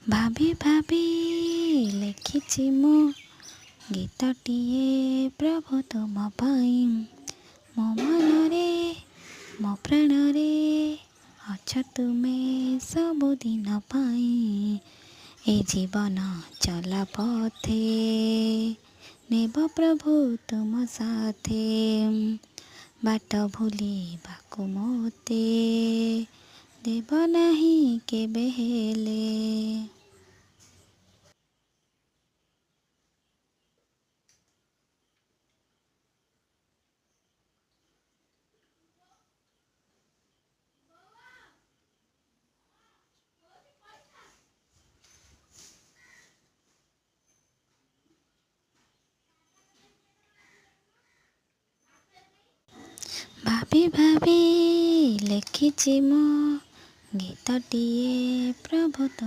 ଭାବି ଭାବି ଲେଖିଛି ମୁଁ ଗୀତଟିଏ ପ୍ରଭୁ ତୁମ ପାଇଁ। ମୋ ମନରେ ମୋ ପ୍ରାଣରେ ଅଛ ତୁମେ ସବୁଦିନ ପାଇଁ। ଏ ଜୀବନ ଚଲା ପଥେ ନେବ ପ୍ରଭୁ ତୁମ ସାଥେ। ବାଟ ଭୁଲିବାକୁ ମୋତେ ଦେବ ନାହିଁ କେବେ ହେଲେ। ଭାବି ଭାବି ଲେଖିଛି ମୁଁ ଗୀତଟିଏ ପ୍ରଭୁ ତୁମ